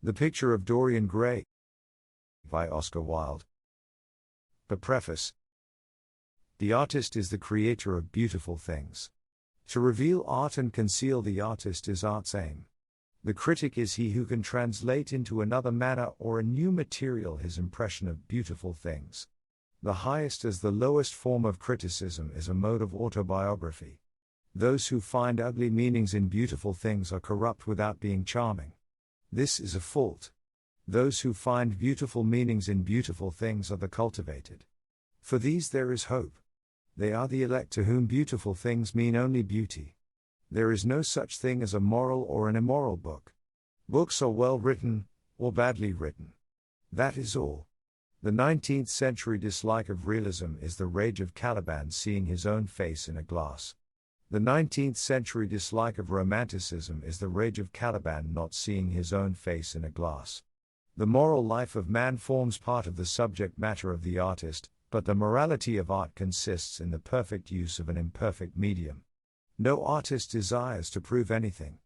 The Picture of Dorian Gray by Oscar Wilde. The preface. The artist is the creator of beautiful things. To reveal art and conceal the artist is art's aim. The critic is he who can translate into another manner or a new material his impression of beautiful things. The highest as the lowest form of criticism is a mode of autobiography. Those who find ugly meanings in beautiful things are corrupt without being charming. This is a fault. Those who find beautiful meanings in beautiful things are the cultivated. For these there is hope. They are the elect to whom beautiful things mean only beauty. There is no such thing as a moral or an immoral book. Books are well written, or badly written. That is all. The 19th century dislike of realism is the rage of Caliban seeing his own face in a glass. The 19th century dislike of romanticism is the rage of Caliban not seeing his own face in a glass. The moral life of man forms part of the subject matter of the artist, but the morality of art consists in the perfect use of an imperfect medium. No artist desires to prove anything.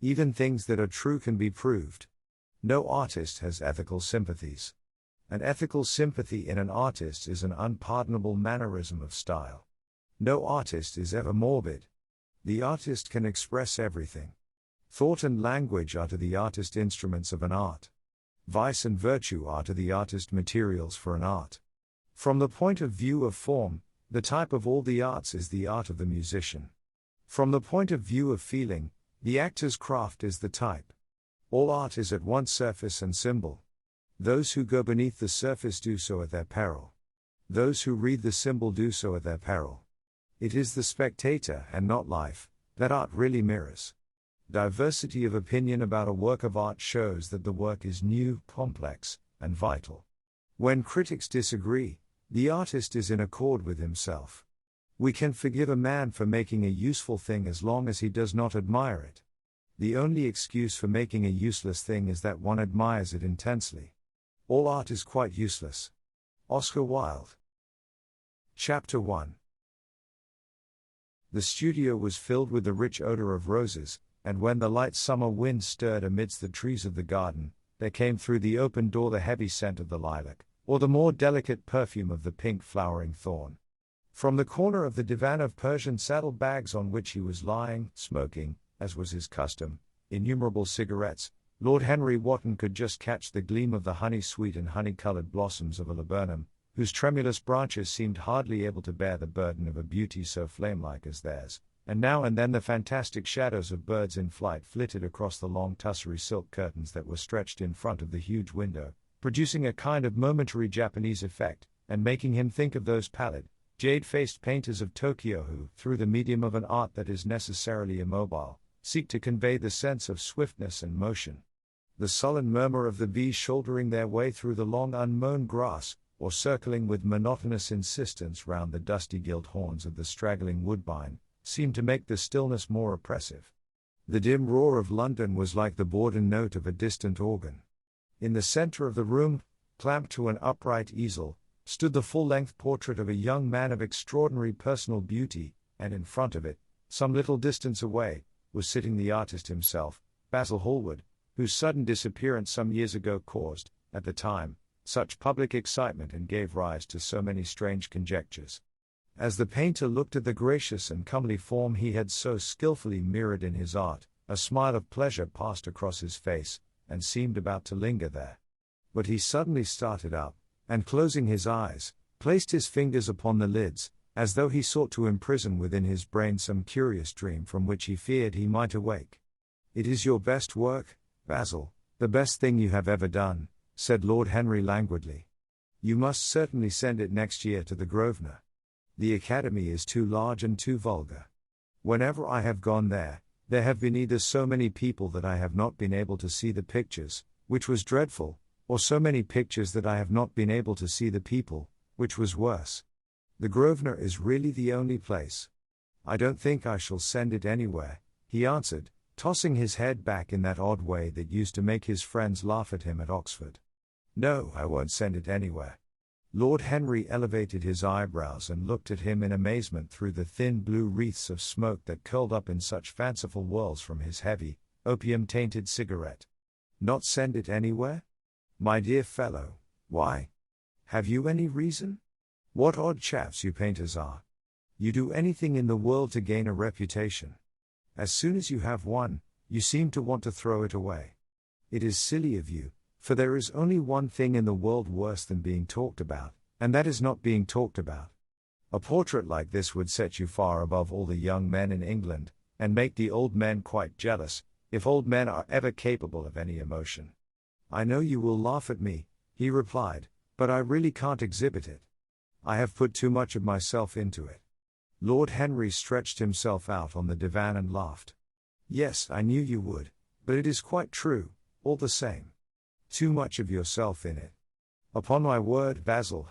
Even things that are true can be proved. No artist has ethical sympathies. An ethical sympathy in an artist is an unpardonable mannerism of style. No artist is ever morbid. The artist can express everything. Thought and language are to the artist instruments of an art. Vice and virtue are to the artist materials for an art. From the point of view of form, the type of all the arts is the art of the musician. From the point of view of feeling, the actor's craft is the type. All art is at once surface and symbol. Those who go beneath the surface do so at their peril. Those who read the symbol do so at their peril. It is the spectator, and not life, that art really mirrors. Diversity of opinion about a work of art shows that the work is new, complex, and vital. When critics disagree, the artist is in accord with himself. We can forgive a man for making a useful thing as long as he does not admire it. The only excuse for making a useless thing is that one admires it intensely. All art is quite useless. Oscar Wilde. Chapter 1. The studio was filled with the rich odor of roses, and when the light summer wind stirred amidst the trees of the garden, there came through the open door the heavy scent of the lilac, or the more delicate perfume of the pink flowering thorn. From the corner of the divan of Persian saddle-bags on which he was lying, smoking, as was his custom, innumerable cigarettes, Lord Henry Wotton could just catch the gleam of the honey-sweet and honey-coloured blossoms of a laburnum, whose tremulous branches seemed hardly able to bear the burden of a beauty so flame-like as theirs, and now and then the fantastic shadows of birds in flight flitted across the long tussery silk curtains that were stretched in front of the huge window, producing a kind of momentary Japanese effect, and making him think of those pallid, jade-faced painters of Tokyo who, through the medium of an art that is necessarily immobile, seek to convey the sense of swiftness and motion. The sullen murmur of the bees shouldering their way through the long unmown grass, or circling with monotonous insistence round the dusty gilt horns of the straggling woodbine, seemed to make the stillness more oppressive. The dim roar of London was like the bourdon note of a distant organ. In the centre of the room, clamped to an upright easel, stood the full-length portrait of a young man of extraordinary personal beauty, and in front of it, some little distance away, was sitting the artist himself, Basil Hallward, whose sudden disappearance some years ago caused, at the time, such public excitement and gave rise to so many strange conjectures. As the painter looked at the gracious and comely form he had so skillfully mirrored in his art, a smile of pleasure passed across his face, and seemed about to linger there. But he suddenly started up, and closing his eyes, placed his fingers upon the lids, as though he sought to imprison within his brain some curious dream from which he feared he might awake. "It is your best work, Basil, the best thing you have ever done," said Lord Henry languidly. "You must certainly send it next year to the Grosvenor. The Academy is too large and too vulgar. Whenever I have gone there, there have been either so many people that I have not been able to see the pictures, which was dreadful, or so many pictures that I have not been able to see the people, which was worse. The Grosvenor is really the only place." "I don't think I shall send it anywhere," he answered, tossing his head back in that odd way that used to make his friends laugh at him at Oxford. "No, I won't send it anywhere." Lord Henry elevated his eyebrows and looked at him in amazement through the thin blue wreaths of smoke that curled up in such fanciful whirls from his heavy, opium-tainted cigarette. Not send it anywhere? My dear fellow, why? Have you any reason? What odd chaps you painters are. You do anything in the world to gain a reputation. As soon as you have one, you seem to want to throw it away. It is silly of you, for there is only one thing in the world worse than being talked about, and that is not being talked about. A portrait like this would set you far above all the young men in England, and make the old men quite jealous, if old men are ever capable of any emotion. I know you will laugh at me, he replied, but I really can't exhibit it. I have put too much of myself into it. Lord Henry stretched himself out on the divan and laughed. Yes, I knew you would, but it is quite true, all the same. Too much of yourself in it. Upon my word, Basil,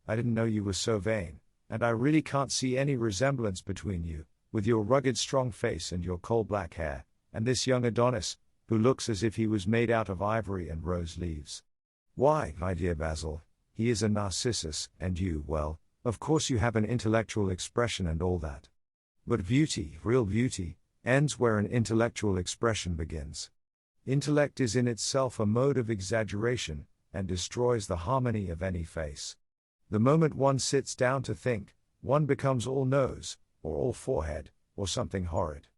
I didn't know you were so vain, and I really can't see any resemblance between you, with your rugged strong face and your coal-black hair, and this young Adonis, who looks as if he was made out of ivory and rose leaves. Why, my dear Basil, he is a Narcissus, and you, well, of course you have an intellectual expression and all that. But beauty, real beauty, ends where an intellectual expression begins. Intellect is in itself a mode of exaggeration, and destroys the harmony of any face. The moment one sits down to think, one becomes all nose, or all forehead, or something horrid.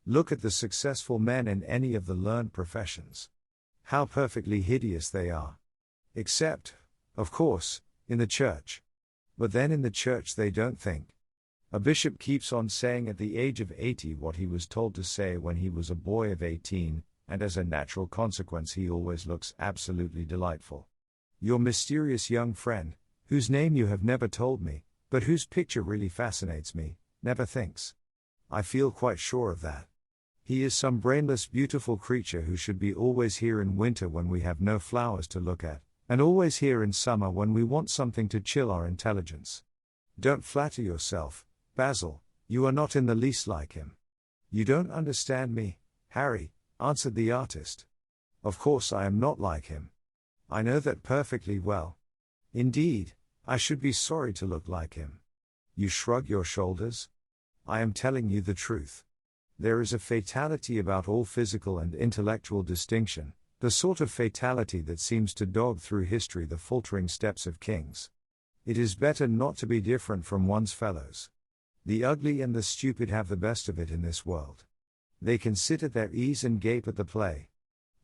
Look at the successful men in any of the learned professions. How perfectly hideous they are. Except, of course, in the church. But then in the church they don't think. A bishop keeps on saying at the age of 80 what he was told to say when he was a boy of 18, and as a natural consequence he always looks absolutely delightful. Your mysterious young friend, whose name you have never told me, but whose picture really fascinates me, never thinks. I feel quite sure of that. He is some brainless beautiful creature who should be always here in winter when we have no flowers to look at, and always here in summer when we want something to chill our intelligence. Don't flatter yourself, Basil, you are not in the least like him. You don't understand me, Harry, answered the artist. Of course I am not like him. I know that perfectly well. Indeed, I should be sorry to look like him. You shrug your shoulders? I am telling you the truth. There is a fatality about all physical and intellectual distinction, the sort of fatality that seems to dog through history the faltering steps of kings. It is better not to be different from one's fellows. The ugly and the stupid have the best of it in this world. They can sit at their ease and gape at the play.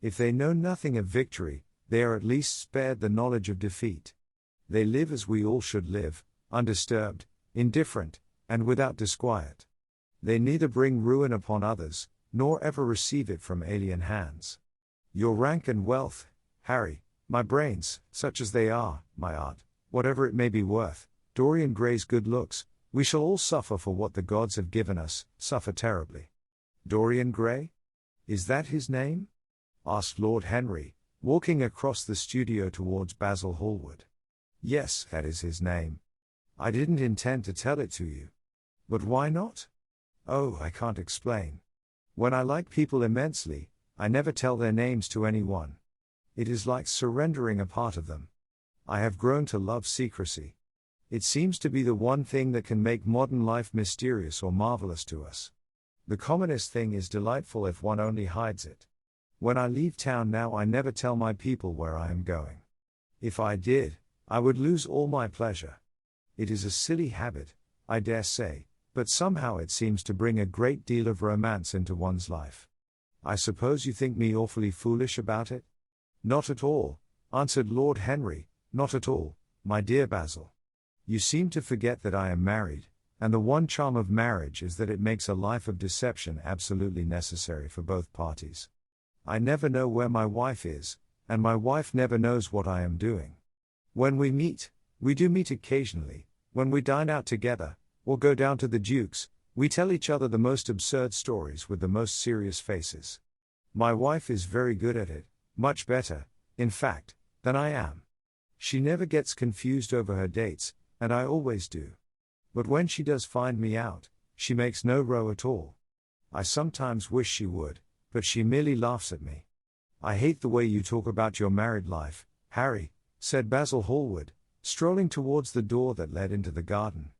If they know nothing of victory, they are at least spared the knowledge of defeat. They live as we all should live, undisturbed, indifferent, and without disquiet. They neither bring ruin upon others, nor ever receive it from alien hands. Your rank and wealth, Harry, my brains, such as they are, my art, whatever it may be worth, Dorian Gray's good looks, we shall all suffer for what the gods have given us, suffer terribly. Dorian Gray? Is that his name? Asked Lord Henry, walking across the studio towards Basil Hallward. Yes, that is his name. I didn't intend to tell it to you. But why not? Oh, I can't explain. When I like people immensely, I never tell their names to anyone. It is like surrendering a part of them. I have grown to love secrecy. It seems to be the one thing that can make modern life mysterious or marvelous to us. The commonest thing is delightful if one only hides it. When I leave town now I never tell my people where I am going. If I did, I would lose all my pleasure. It is a silly habit, I dare say, but somehow it seems to bring a great deal of romance into one's life. I suppose you think me awfully foolish about it? Not at all, answered Lord Henry, not at all, my dear Basil. You seem to forget that I am married, and the one charm of marriage is that it makes a life of deception absolutely necessary for both parties. I never know where my wife is, and my wife never knows what I am doing. When we meet, we do meet occasionally, when we dine out together, or go down to the Duke's, we tell each other the most absurd stories with the most serious faces. My wife is very good at it, much better, in fact, than I am. She never gets confused over her dates, and I always do. But when she does find me out, she makes no row at all. I sometimes wish she would, but she merely laughs at me. I hate the way you talk about your married life, Harry, said Basil Hallward, strolling towards the door that led into the garden.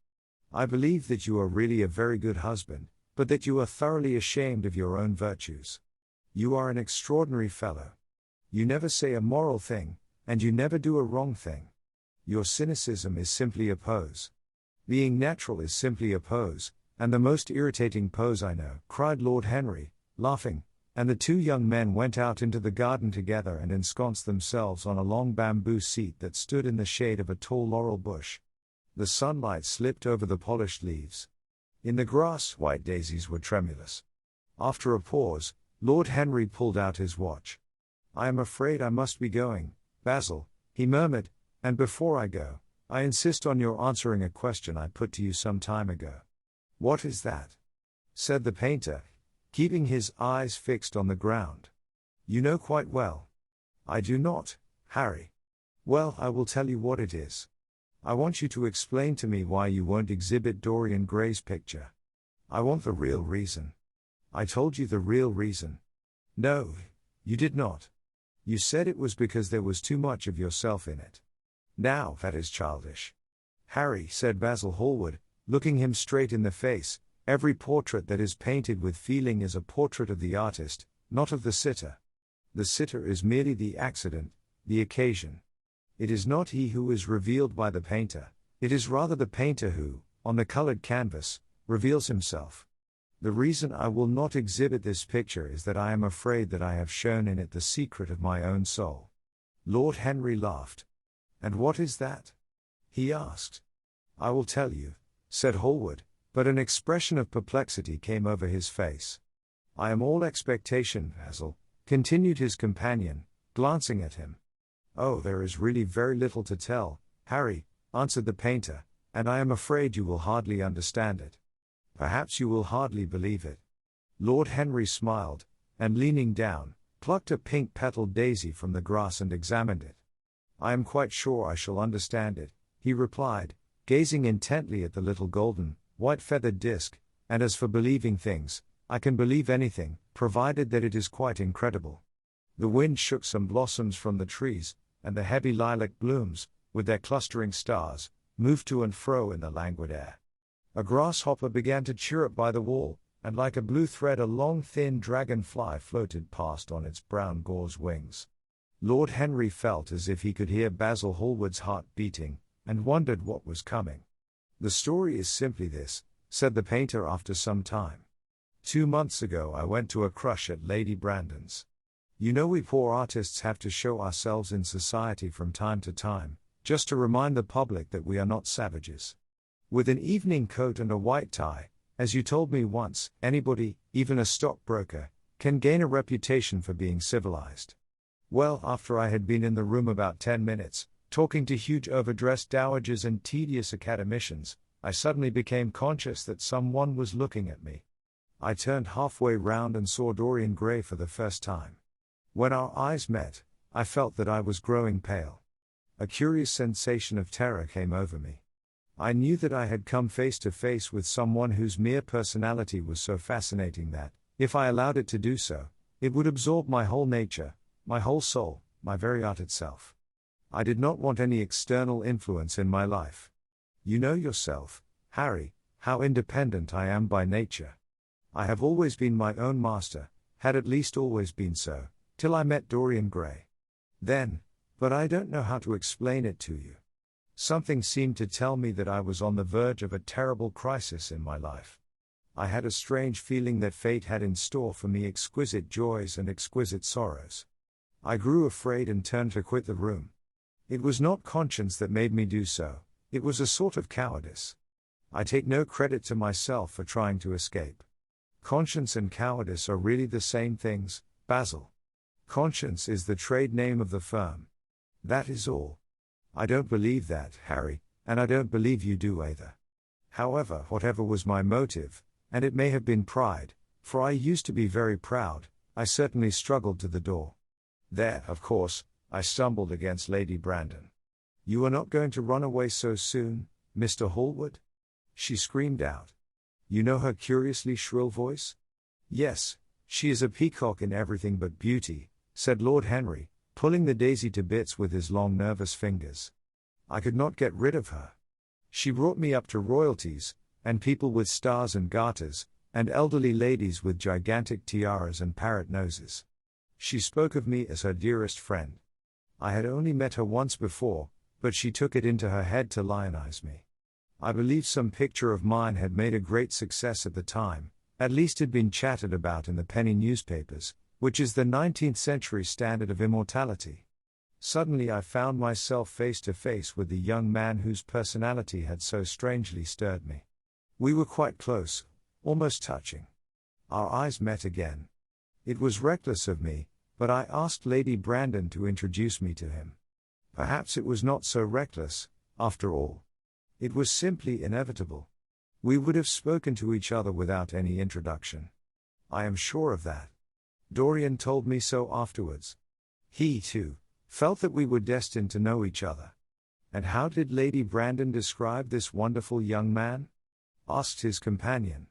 I believe that you are really a very good husband, but that you are thoroughly ashamed of your own virtues. You are an extraordinary fellow. You never say a moral thing, and you never do a wrong thing. Your cynicism is simply a pose. Being natural is simply a pose, and the most irritating pose I know," cried Lord Henry, laughing, and the two young men went out into the garden together and ensconced themselves on a long bamboo seat that stood in the shade of a tall laurel bush. The sunlight slipped over the polished leaves. In the grass, white daisies were tremulous. After a pause, Lord Henry pulled out his watch. "I am afraid I must be going, Basil," he murmured, "and before I go, I insist on your answering a question I put to you some time ago." "What is that?" said the painter, keeping his eyes fixed on the ground. "You know quite well." "I do not, Harry." "Well, I will tell you what it is. I want you to explain to me why you won't exhibit Dorian Gray's picture. I want the real reason." "I told you the real reason." "No, you did not. You said it was because there was too much of yourself in it." "Now, that is childish." "Harry," said Basil Hallward, looking him straight in the face, "every portrait that is painted with feeling is a portrait of the artist, not of the sitter. The sitter is merely the accident, the occasion. It is not he who is revealed by the painter, it is rather the painter who, on the colored canvas, reveals himself. The reason I will not exhibit this picture is that I am afraid that I have shown in it the secret of my own soul." Lord Henry laughed. "And what is that?" he asked. "I will tell you," said Hallward, but an expression of perplexity came over his face. "I am all expectation, Basil," continued his companion, glancing at him. "Oh, there is really very little to tell, Harry," answered the painter, "and I am afraid you will hardly understand it. Perhaps you will hardly believe it." Lord Henry smiled, and leaning down, plucked a pink-petaled daisy from the grass and examined it. "I am quite sure I shall understand it," he replied, gazing intently at the little golden, white-feathered disc, "and as for believing things, I can believe anything, provided that it is quite incredible." The wind shook some blossoms from the trees, and the heavy lilac blooms, with their clustering stars, moved to and fro in the languid air. A grasshopper began to chirrup by the wall, and like a blue thread a long thin dragonfly floated past on its brown gauze wings. Lord Henry felt as if he could hear Basil Hallward's heart beating, and wondered what was coming. "The story is simply this," said the painter after some time. 2 months ago I went to a crush at Lady Brandon's. You know we poor artists have to show ourselves in society from time to time, just to remind the public that we are not savages. With an evening coat and a white tie, as you told me once, anybody, even a stockbroker, can gain a reputation for being civilized. Well, after I had been in the room about 10 minutes, talking to huge overdressed dowagers and tedious academicians, I suddenly became conscious that someone was looking at me. I turned halfway round and saw Dorian Gray for the first time. When our eyes met, I felt that I was growing pale. A curious sensation of terror came over me. I knew that I had come face to face with someone whose mere personality was so fascinating that, if I allowed it to do so, it would absorb my whole nature, my whole soul, my very art itself. I did not want any external influence in my life. You know yourself, Harry, how independent I am by nature. I have always been my own master, had at least always been so, till I met Dorian Gray. Then, but I don't know how to explain it to you. Something seemed to tell me that I was on the verge of a terrible crisis in my life. I had a strange feeling that fate had in store for me exquisite joys and exquisite sorrows. I grew afraid and turned to quit the room. It was not conscience that made me do so, it was a sort of cowardice. I take no credit to myself for trying to escape. Conscience and cowardice are really the same things, Basil. Conscience is the trade name of the firm. That is all. I don't believe that, Harry, and I don't believe you do either. However, whatever was my motive, and it may have been pride, for I used to be very proud, I certainly struggled to the door. There, of course, I stumbled against Lady Brandon. "You are not going to run away so soon, Mr. Hallward?" she screamed out. You know her curiously shrill voice? "Yes, she is a peacock in everything but beauty," said Lord Henry, pulling the daisy to bits with his long nervous fingers. "I could not get rid of her. She brought me up to royalties, and people with stars and garters, and elderly ladies with gigantic tiaras and parrot noses. She spoke of me as her dearest friend. I had only met her once before, but she took it into her head to lionize me. I believe some picture of mine had made a great success at the time, at least had been chatted about in the penny newspapers, which is the 19th century standard of immortality. Suddenly I found myself face to face with the young man whose personality had so strangely stirred me. We were quite close, almost touching. Our eyes met again. It was reckless of me, but I asked Lady Brandon to introduce me to him. Perhaps it was not so reckless, after all. It was simply inevitable. We would have spoken to each other without any introduction. I am sure of that. Dorian told me so afterwards. He, too, felt that we were destined to know each other. And how did Lady Brandon describe this wonderful young man? Asked his companion.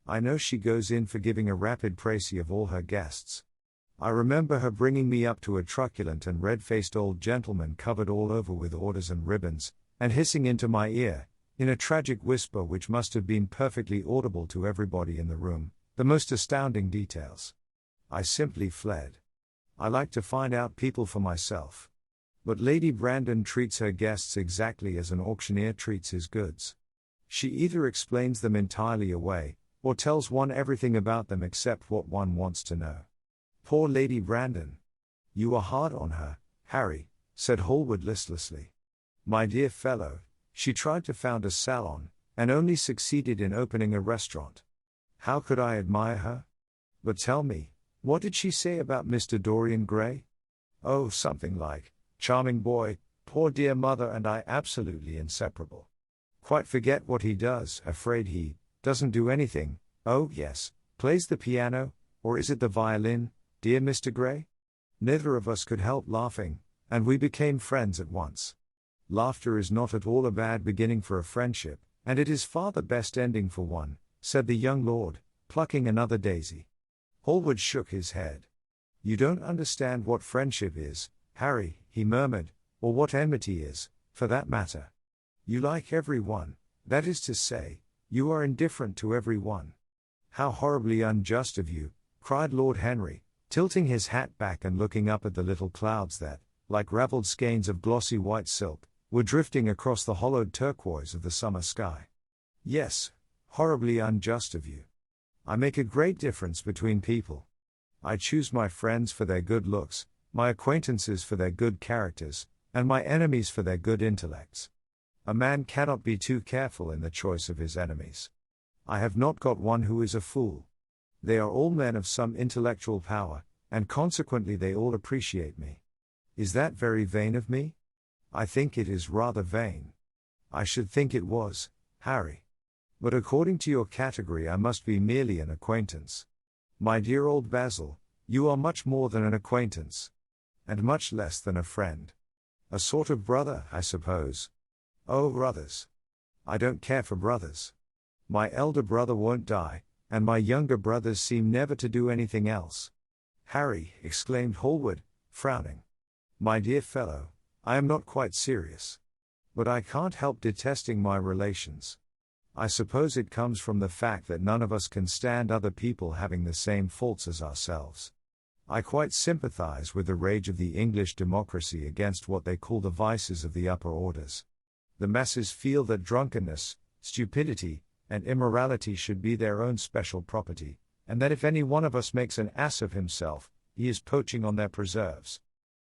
I know she goes in for giving a rapid précis of all her guests. I remember her bringing me up to a truculent and red-faced old gentleman covered all over with orders and ribbons, and hissing into my ear, in a tragic whisper which must have been perfectly audible to everybody in the room, the most astounding details. I simply fled. I like to find out people for myself. But Lady Brandon treats her guests exactly as an auctioneer treats his goods. She either explains them entirely away, or tells one everything about them except what one wants to know. Poor Lady Brandon. You are hard on her, Harry, said Hallward listlessly. My dear fellow, she tried to found a salon, and only succeeded in opening a restaurant. How could I admire her? But tell me, what did she say about Mr. Dorian Gray? Oh, something like, charming boy, poor dear mother and I absolutely inseparable. Quite forget what he does, afraid he doesn't do anything. Oh yes, plays the piano, or is it the violin, dear Mr. Gray? Neither of us could help laughing, and we became friends at once. Laughter is not at all a bad beginning for a friendship, and it is far the best ending for one, said the young lord, plucking another daisy. Hallward shook his head. You don't understand what friendship is, Harry, he murmured, or what enmity is, for that matter. You like every one, that is to say, you are indifferent to every one. How horribly unjust of you, cried Lord Henry, tilting his hat back and looking up at the little clouds that, like ravelled skeins of glossy white silk, were drifting across the hollowed turquoise of the summer sky. Yes, horribly unjust of you. I make a great difference between people. I choose my friends for their good looks, my acquaintances for their good characters, and my enemies for their good intellects. A man cannot be too careful in the choice of his enemies. I have not got one who is a fool. They are all men of some intellectual power, and consequently they all appreciate me. Is that very vain of me? I think it is rather vain. I should think it was, Harry. But according to your category I must be merely an acquaintance. My dear old Basil, you are much more than an acquaintance. And much less than a friend. A sort of brother, I suppose. Oh, brothers. I don't care for brothers. My elder brother won't die, and my younger brothers seem never to do anything else. Harry, exclaimed Hallward, frowning. My dear fellow, I am not quite serious. But I can't help detesting my relations. I suppose it comes from the fact that none of us can stand other people having the same faults as ourselves. I quite sympathize with the rage of the English democracy against what they call the vices of the upper orders. The masses feel that drunkenness, stupidity, and immorality should be their own special property, and that if any one of us makes an ass of himself, he is poaching on their preserves.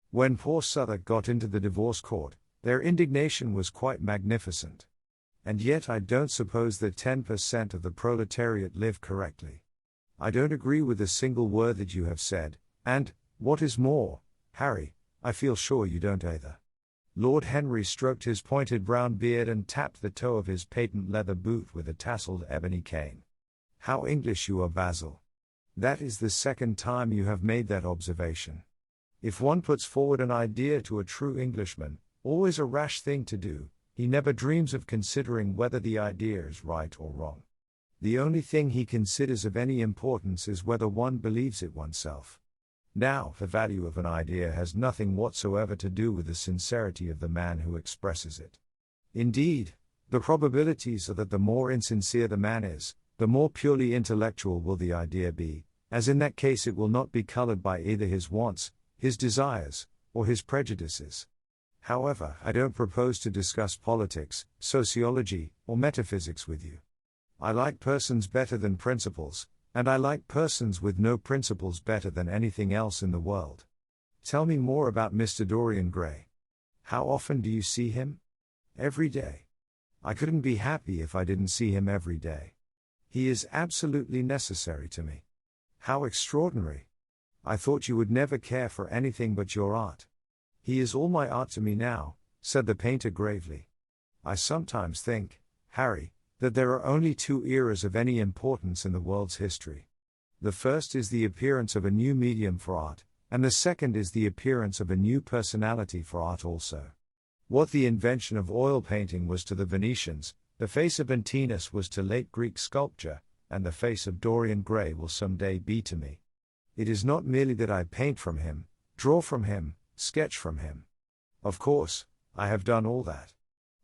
When poor Southwark got into the divorce court, their indignation was quite magnificent. And yet I don't suppose that 10% of the proletariat live correctly. I don't agree with a single word that you have said, and, what is more, Harry, I feel sure you don't either. Lord Henry stroked his pointed brown beard and tapped the toe of his patent leather boot with a tasseled ebony cane. How English you are, Basil. That is the second time you have made that observation. If one puts forward an idea to a true Englishman, always a rash thing to do, he never dreams of considering whether the idea is right or wrong. The only thing he considers of any importance is whether one believes it oneself. Now, the value of an idea has nothing whatsoever to do with the sincerity of the man who expresses it. Indeed, the probabilities are that the more insincere the man is, the more purely intellectual will the idea be, as in that case it will not be colored by either his wants, his desires, or his prejudices. However, I don't propose to discuss politics, sociology, or metaphysics with you. I like persons better than principles, and I like persons with no principles better than anything else in the world. Tell me more about Mr. Dorian Gray. How often do you see him? Every day. I couldn't be happy if I didn't see him every day. He is absolutely necessary to me. How extraordinary. I thought you would never care for anything but your art. He is all my art to me now, said the painter gravely. I sometimes think, Harry, that there are only two eras of any importance in the world's history. The first is the appearance of a new medium for art, and the second is the appearance of a new personality for art also. What the invention of oil painting was to the Venetians, the face of Antinous was to late Greek sculpture, and the face of Dorian Gray will someday be to me. It is not merely that I paint from him, draw from him, sketch from him. Of course, I have done all that.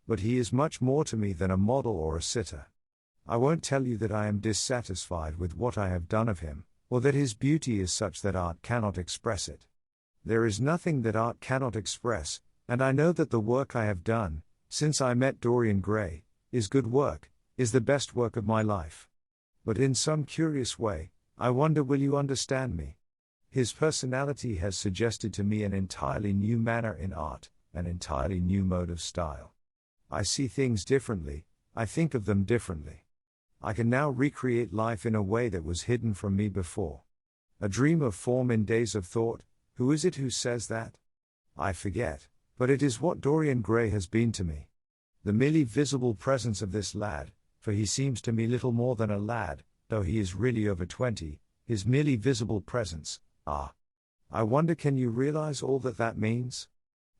But he is much more to me than a model or a sitter. I won't tell you that I am dissatisfied with what I have done of him, or that his beauty is such that art cannot express it. There is nothing that art cannot express, and I know that the work I have done, since I met Dorian Gray, is good work, is the best work of my life. But in some curious way, I wonder will you understand me? His personality has suggested to me an entirely new manner in art, an entirely new mode of style. I see things differently, I think of them differently. I can now recreate life in a way that was hidden from me before. A dream of form in days of thought, who is it who says that? I forget, but it is what Dorian Gray has been to me. The merely visible presence of this lad, for he seems to me little more than a lad, though he is really over 20, his merely visible presence, I wonder can you realize all that that means?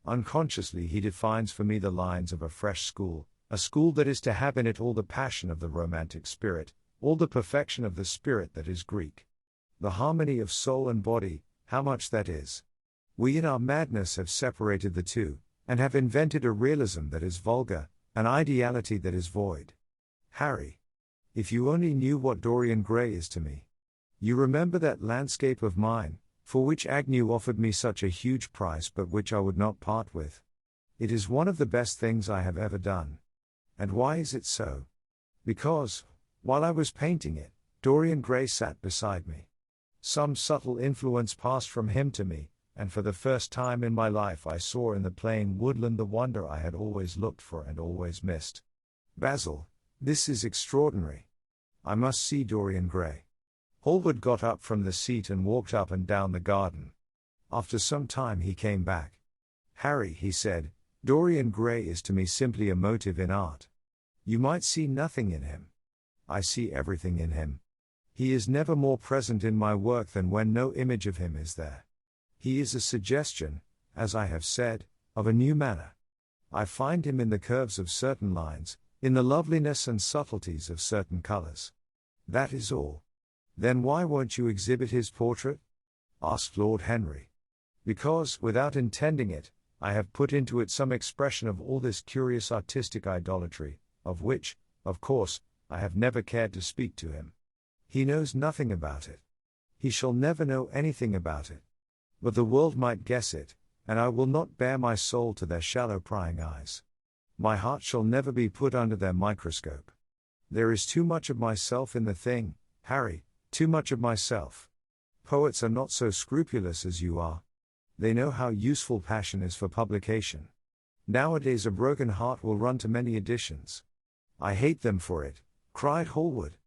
Unconsciously he defines for me the lines of a fresh school, a school that is to have in it all the passion of the romantic spirit, all the perfection of the spirit that is Greek. The harmony of soul and body, how much that is. We in our madness have separated the two, and have invented a realism that is vulgar, an ideality that is void. Harry, if you only knew what Dorian Gray is to me. You remember that landscape of mine, for which Agnew offered me such a huge price but which I would not part with. It is one of the best things I have ever done. And why is it so? Because, while I was painting it, Dorian Gray sat beside me. Some subtle influence passed from him to me, and for the first time in my life I saw in the plain woodland the wonder I had always looked for and always missed. Basil, this is extraordinary. I must see Dorian Gray. Hallward got up from the seat and walked up and down the garden. After some time he came back. Harry, he said, Dorian Gray is to me simply a motive in art. You might see nothing in him. I see everything in him. He is never more present in my work than when no image of him is there. He is a suggestion, as I have said, of a new manner. I find him in the curves of certain lines, in the loveliness and subtleties of certain colors. That is all. Then why won't you exhibit his portrait? Asked Lord Henry. Because, without intending it, I have put into it some expression of all this curious artistic idolatry, of which, of course, I have never cared to speak to him. He knows nothing about it. He shall never know anything about it. But the world might guess it, and I will not bare my soul to their shallow prying eyes. My heart shall never be put under their microscope. There is too much of myself in the thing, Harry, too much of myself. Poets are not so scrupulous as you are. They know how useful passion is for publication. Nowadays a broken heart will run to many editions. I hate them for it, cried Hallward.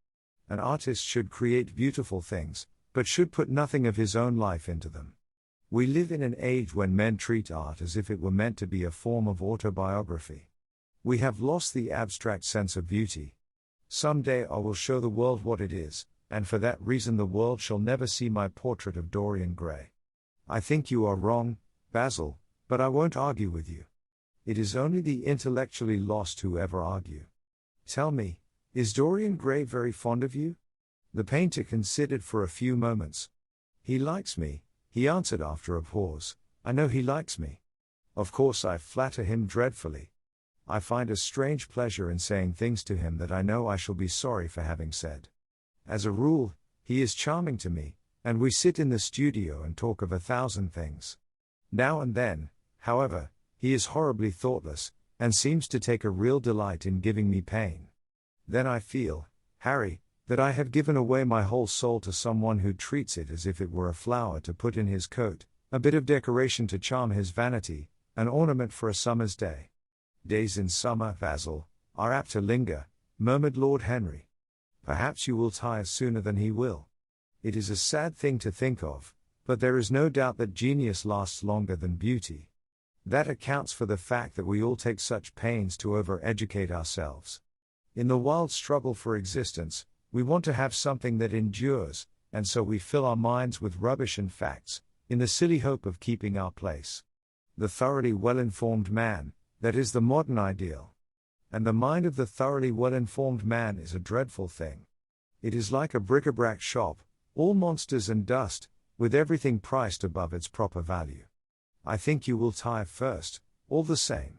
An artist should create beautiful things, but should put nothing of his own life into them. We live in an age when men treat art as if it were meant to be a form of autobiography. We have lost the abstract sense of beauty. Some day I will show the world what it is, and for that reason the world shall never see my portrait of Dorian Gray. I think you are wrong, Basil, but I won't argue with you. It is only the intellectually lost who ever argue. Tell me, is Dorian Gray very fond of you? The painter considered for a few moments. He likes me, he answered after a pause. I know he likes me. Of course I flatter him dreadfully. I find a strange pleasure in saying things to him that I know I shall be sorry for having said. As a rule, he is charming to me, and we sit in the studio and talk of 1,000 things. Now and then, however, he is horribly thoughtless, and seems to take a real delight in giving me pain. Then I feel, Harry, that I have given away my whole soul to someone who treats it as if it were a flower to put in his coat, a bit of decoration to charm his vanity, an ornament for a summer's day. Days in summer, Basil, are apt to linger, murmured Lord Henry. Perhaps you will tire sooner than he will. It is a sad thing to think of, but there is no doubt that genius lasts longer than beauty. That accounts for the fact that we all take such pains to over-educate ourselves. In the wild struggle for existence, we want to have something that endures, and so we fill our minds with rubbish and facts, in the silly hope of keeping our place. The thoroughly well-informed man, that is the modern ideal. And the mind of the thoroughly well-informed man is a dreadful thing. It is like a bric-a-brac shop, all monsters and dust, with everything priced above its proper value. I think you will tire first, all the same.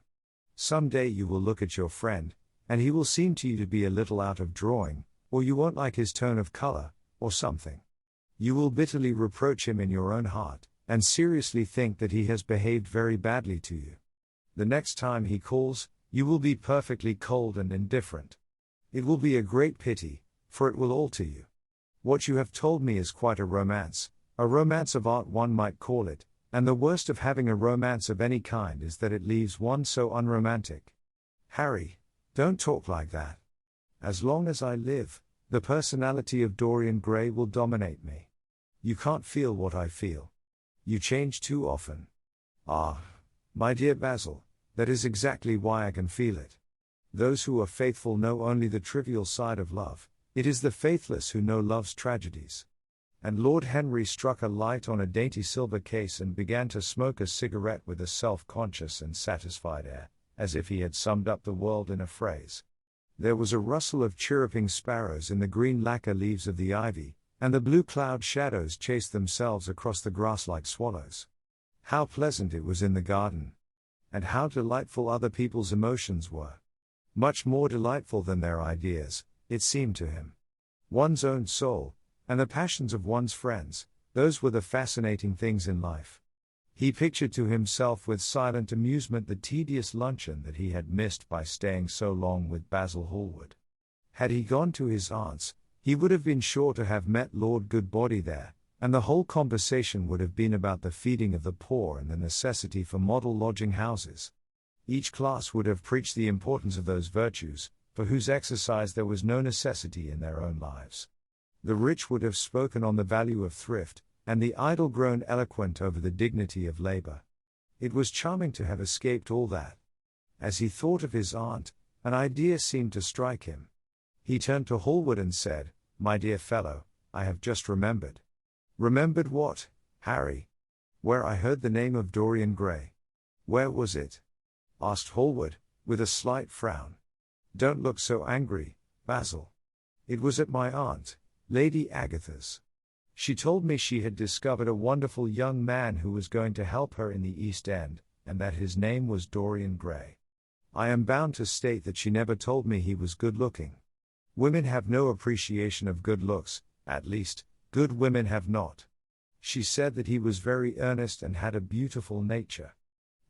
Some day you will look at your friend, and he will seem to you to be a little out of drawing, or you won't like his tone of color, or something. You will bitterly reproach him in your own heart, and seriously think that he has behaved very badly to you. The next time he calls, you will be perfectly cold and indifferent. It will be a great pity, for it will alter you. What you have told me is quite a romance of art one might call it, and the worst of having a romance of any kind is that it leaves one so unromantic. Harry, don't talk like that. As long as I live, the personality of Dorian Gray will dominate me. You can't feel what I feel. You change too often. Ah, my dear Basil, that is exactly why I can feel it. Those who are faithful know only the trivial side of love. It is the faithless who know love's tragedies. And Lord Henry struck a light on a dainty silver case and began to smoke a cigarette with a self-conscious and satisfied air, as if he had summed up the world in a phrase. There was a rustle of chirruping sparrows in the green lacquer leaves of the ivy, and the blue cloud shadows chased themselves across the grass like swallows. How pleasant it was in the garden! And how delightful other people's emotions were! Much more delightful than their ideas, it seemed to him. One's own soul, and the passions of one's friends, those were the fascinating things in life. He pictured to himself with silent amusement the tedious luncheon that he had missed by staying so long with Basil Hallward. Had he gone to his aunt's, he would have been sure to have met Lord Goodbody there, and the whole conversation would have been about the feeding of the poor and the necessity for model lodging houses. Each class would have preached the importance of those virtues, for whose exercise there was no necessity in their own lives. The rich would have spoken on the value of thrift, and the idle grown eloquent over the dignity of labor. It was charming to have escaped all that. As he thought of his aunt, an idea seemed to strike him. He turned to Hallward and said, "My dear fellow, I have just remembered." "Remembered what, Harry?" "Where I heard the name of Dorian Gray." "Where was it?" asked Hallward, with a slight frown. "Don't look so angry, Basil. It was at my aunt, Lady Agatha's. She told me she had discovered a wonderful young man who was going to help her in the East End, and that his name was Dorian Gray. I am bound to state that she never told me he was good-looking. Women have no appreciation of good looks, at least, good women have not. She said that he was very earnest and had a beautiful nature.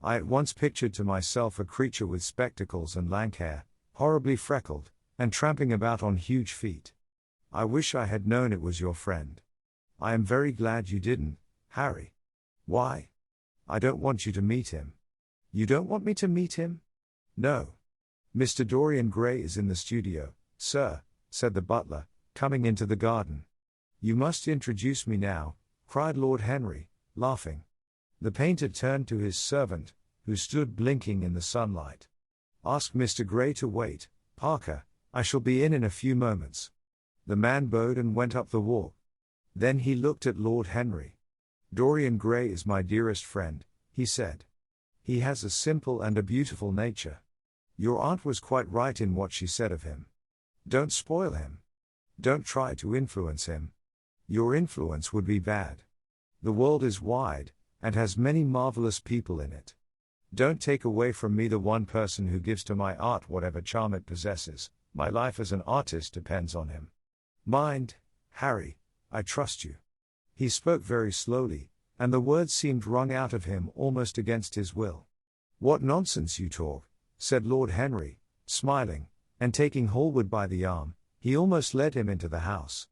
I at once pictured to myself a creature with spectacles and lank hair, horribly freckled, and tramping about on huge feet. I wish I had known it was your friend. I am very glad you didn't, Harry." "Why?" "I don't want you to meet him." "You don't want me to meet him?" "No. Mr. Dorian Gray is in the studio, sir," said the butler, coming into the garden. "You must introduce me now," cried Lord Henry, laughing. The painter turned to his servant, who stood blinking in the sunlight. "Ask Mr. Gray to wait, Parker, I shall be in a few moments." The man bowed and went up the walk. Then he looked at Lord Henry. "Dorian Gray is my dearest friend," he said. "He has a simple and a beautiful nature. Your aunt was quite right in what she said of him. Don't spoil him. Don't try to influence him. Your influence would be bad. The world is wide, and has many marvelous people in it. Don't take away from me the one person who gives to my art whatever charm it possesses. My life as an artist depends on him. Mind, Harry, I trust you. He spoke very slowly, and the words seemed wrung out of him almost against his will. "What nonsense you talk," said Lord Henry, smiling, and taking Hallward by the arm, he almost led him into the house.